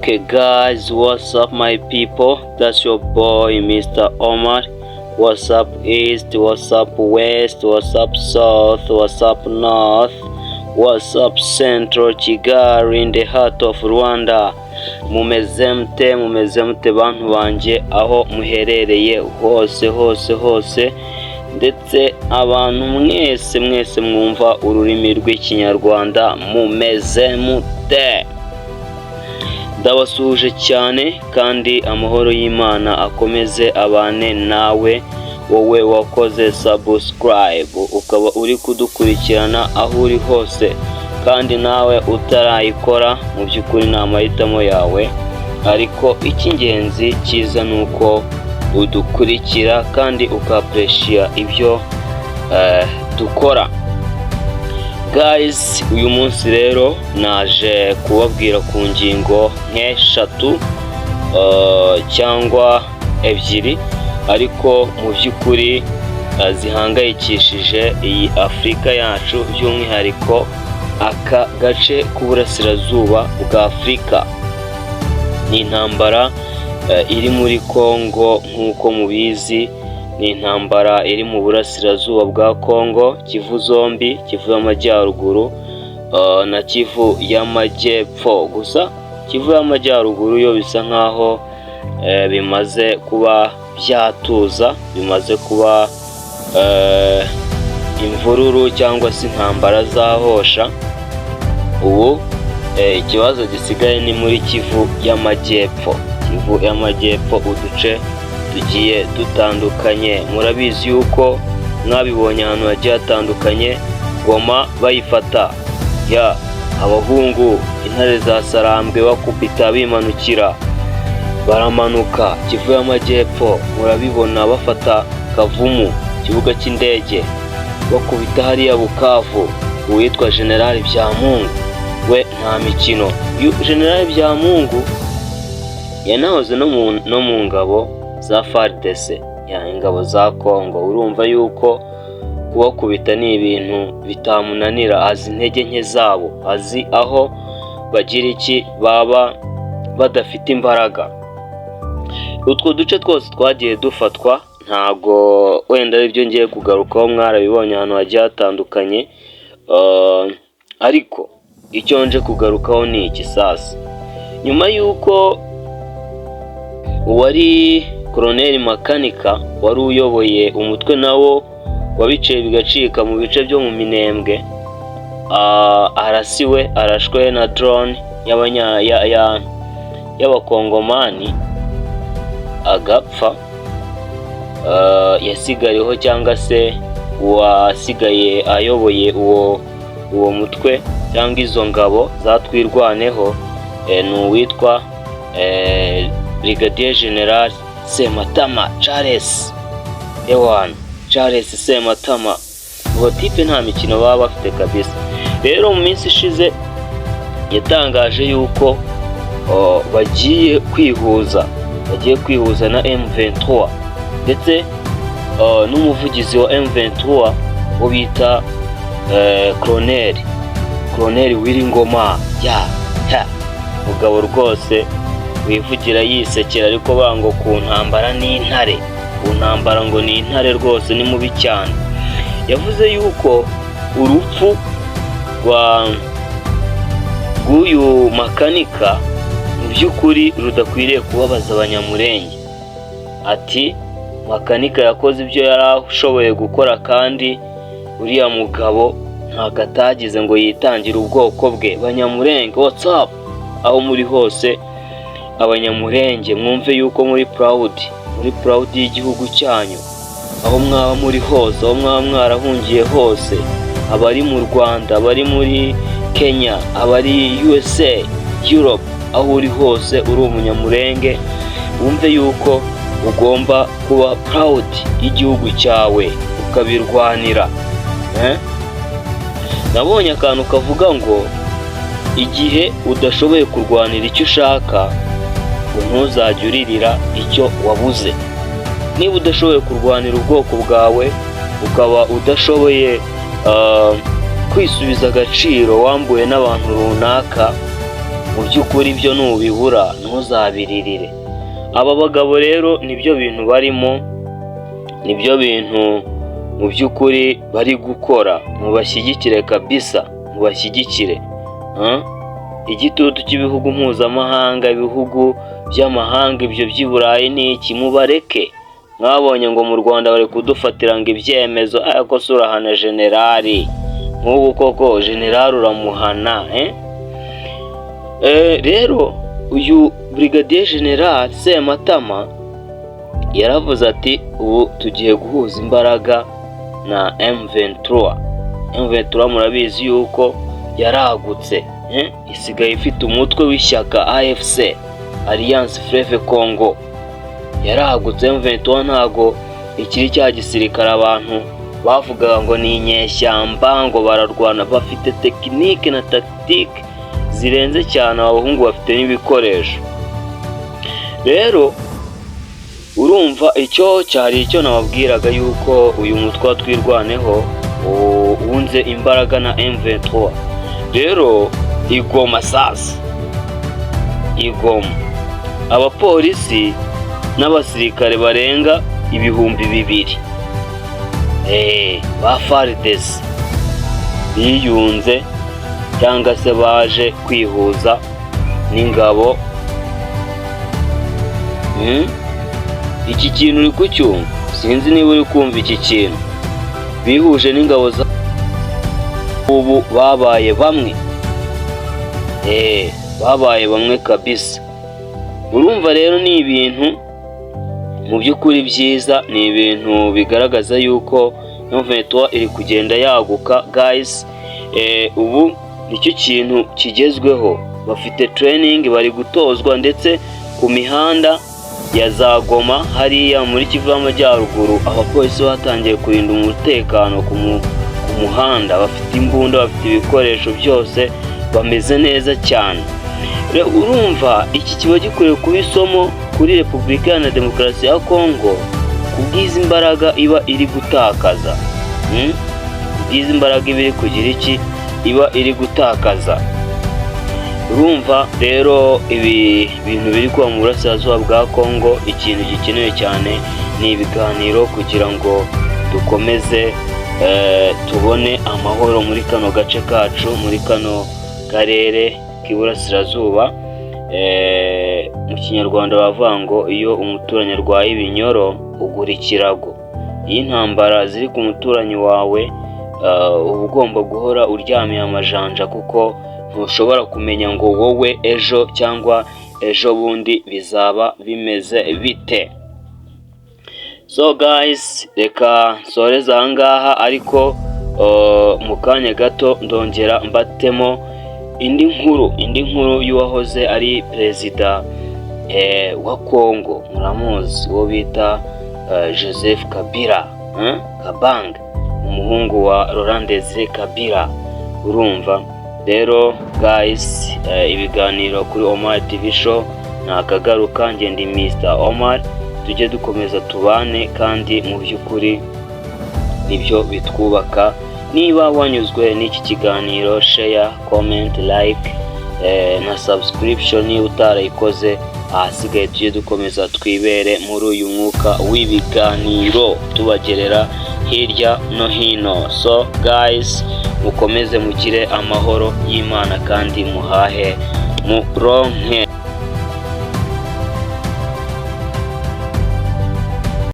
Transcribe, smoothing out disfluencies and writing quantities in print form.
Okay guys, what's up my people? That's your boy Mr. Omar. What's up east, what's up west, what's up south, what's up north, what's up central Kigali in the heart of Rwanda. Mumeze mute bantu banje aho muherereye hose ndetse abantu mwese mwumva ururimi rw'ikinyarwanda mumeze mute. Ndabasuhuje cyane kandi amahoro y'Imana akomeze abane nawe, wowe wakoze subscribe ukaba uri kudukurikirana aho uri hose, kandi nawe utarayikora mu by'ukuri ni amahitamo yawe, ariko icy'ingenzi cyiza ni uko udukurikira kandi ukapreciate ibyo dukora. Guys, uyu munsi rero naje kubabwira ku ngingo nk'eshatu cyangwa ebyiri, ariko mu by'ukuri zihangayikishije iyi Afurika yacu, by'umwihariko aka gace k'uburasirazuba bwa Afurika. Ni intambara iri muri Congo nk'uko mubizi, ni intambara iri mu burasirazuba bwa Congo, Kivu zombi, Kivu y'amajyaruguru na Kivu y'amajyepfo. Gusa Kivu y'amajyaruguru yo bisa nkaho bimaze kuba byatuza, bimaze kuba imvururu cyangwa se intambara zahosha. Ubu ikibazo gisigaye ni muri Kivu y'amajyepfo. Kivu y'amajyepfo uduce tugiye dutandukanye, murabizi yuko mwabibonye ahantu hagiye hatandukanye, Goma bayifata, ya abahungu intare za Sarambwe bakubita bimanukira, baramanuka Kivu y'amajyepfo, murabibona bafata Kavumu, kibuga cy'indege, bakubita hariya Bukavu. Uwitwa General Byamungu we nta mikino. General Byamungu yanahoze no mu ngabo za FARDC, ingabo za Congo. Urumva yuko kubakubita ni ibintu bitamunanira, azi intege nke zabo, azi aho bagira iki baba badafite imbaraga. Utwo duce twose twagiye dufatwa, ntago wenda aribyo ngiye kugarukaho, mwarabibonye ahantu hagiye hatandukanye, ariko icyo nje kugarukaho ni iki sasa. Nyuma yuko uwari Colonel Makanika wari uyoboye umutwe nawo wabiciye bigacika mu bice byo mu Minembwe, arasiwe, arashwe na drone y'abakongomani agapfa. Yasigariyeho cyangwa se uwasigaye ayoboye uwo mutwe cyangwa izo ngabo zatwirwaneho ni uwitwa Brigadier General Sematama Charles. Charles Sematama, uwo tipe nta mikino baba bafite kabisa. Rero mu minsi ishize yatangaje yuko bagiye kwihuza na M23, ndetse n'umuvugizi wa M23 wo bita Colonel Wiringoma, mugabo rwose wivugira yisekera, ariko bango ku ntambara ni intare, ku ntambara ngo ni intare rwose, ni mubi cyane. Yavuze yuko urupfu rw'uyu Makanika mu by'ukuri rudakwiriye kubabaza Abanyamurenge. Ati Makanika yakoze ibyo yari ashoboye gukora, kandi uriya mugabo ntabwo atagize ngo yitangire ubwoko bwe. Banyamurenge, what's up aho muri hose, Abanyamurenge mwumve yuko muri proud y'igihugu cyanyu, aho mwaba muri hose, aho mwaba mwarahungiye hose, abari mu Rwanda, abari muri Kenya, abari USA, Europe, aho uri hose uri Umunyamurenge, wumve yuko ugomba kuba proud y'igihugu cyawe ukabirwanira. Nabonye akantu kavuga ngo igihe udashoboye kurwanira icyo ushaka, ntuzajye uririra icyo wabuze. Niba udashoboye kurwanira ubwoko bwawe, ukaba udashoboye kwisubiza agaciro wambuye n'abantu runaka, mu by'ukuri ibyo nubibura ntuzabiririre. Aba bagabo rero nibyo bintu barimo, nibyo bintu mu by'ukuri bari gukora. Mubashyigikire kabisa, mubashyigikire. Igitutu cy'ibihugu mpuzamahanga, ibihugu by'amahanga, ibyo by'i Burayi ni iki? Mubareke. Mwabonye ngo mu Rwanda bari kudufatira ngo ibyemezo, ariko se urahana generali nk'ubu koko? Generali uramuhana? Rero uyu Brigadier General Sematama yaravuze ati ubu tugiye guhuza imbaraga na M23. M23 murabizi yuko yaragutse, isigaye ifite umutwe w'ishyaka AFC, Alliance Fleuve Congo. Yaragutse. M23 ntago ikiri cya gisirikare abantu bavugaga ngo ni inyeshyamba, ngo bararwana. Bafite tekinike na tactique zirenze cyane, abahungu bafite n'ibikoresho. Rero urumva icyo cyari icyo nababwiraga yuko uyu mutwe twirwaneho wunze imbaraga na M23. Rero igoma sasa, igoma abapolisi n'abasirikare barenga 2,000 ba FARDC biyunze cyangwa se baje kwihuza n'ingabo. Iki kintu uri kucyumva? Sinzi niba uri kumva iki kintu. Bihuje n'ingabo za ubu babaye bamwe. Babaye bamwe kabisa. Urumva rero ni ibintu mu by'ukuri byiza, ni ibintu bigaragaza yuko M23 iri kugenda yaguka guys. Ubu nicyo kintu kigezweho. Bafite training, bari gutozwa, ndetse ku mihanda ya za Goma hariya muri Kivu y'Amajyaruguru abapolisi batangiye kurinda umutekano ku muhanda. Bafite imbunda, bafite ibikoresho byose, bameze neza cyane. Rero urumva iki kiba gikwiye kuba isomo kuri Repubulika Iharanira Demokarasi ya Kongo, kubwiza imbaraga iba iri gutakaza. Kubwiza imbaraga iba iri kugira iki? Iba iri gutakaza. Urumva rero ibi bintu biri kuba mu burasirazuba bwa Kongo, ikintu gikenewe cyane ni ibiganiro kugira ngo dukomeze tubone amahoro muri kano gace kacu, muri kano karere k'iburasirazuba. Mu Kinyarwanda bavuga ngo iyo umuturanyi arwaye ibinyoro ugura ikirago. Iyo intambara ziri ku muturanyi wawe uba ugomba guhora uryamiye amajanja, kuko ntushobora kumenya ngo wowe ejo cyangwa ejo bundi bizaba bimeze bite. So guys, reka nsoreze aha ngaha, ariko mu kanya gato ndongera mbatemo indi nkuru y'uwahoze ari perezida wa Kongo. Muramuzi uwo bita Joseph Kabila, Kabang, umuhungu wa Laurent Desire Kabila. Urumva rero guys, ibiganiro kuri Omar TV show nakagaruka. Nge ndi Mr Omar, tujye dukomeza tubane, kandi mu by'ukuri nibyo bitwubaka. Niba wanyuzwe n'iki kiganiro, share, comment, like na subscription niba utarayikoze. Ahasigaye tujye dukomeza twibere muri uyu mwuka w'ibiganiro tubagerera hirya no hino. So guys, mukomeze mugire amahoro y'Imana kandi muhahe muronke.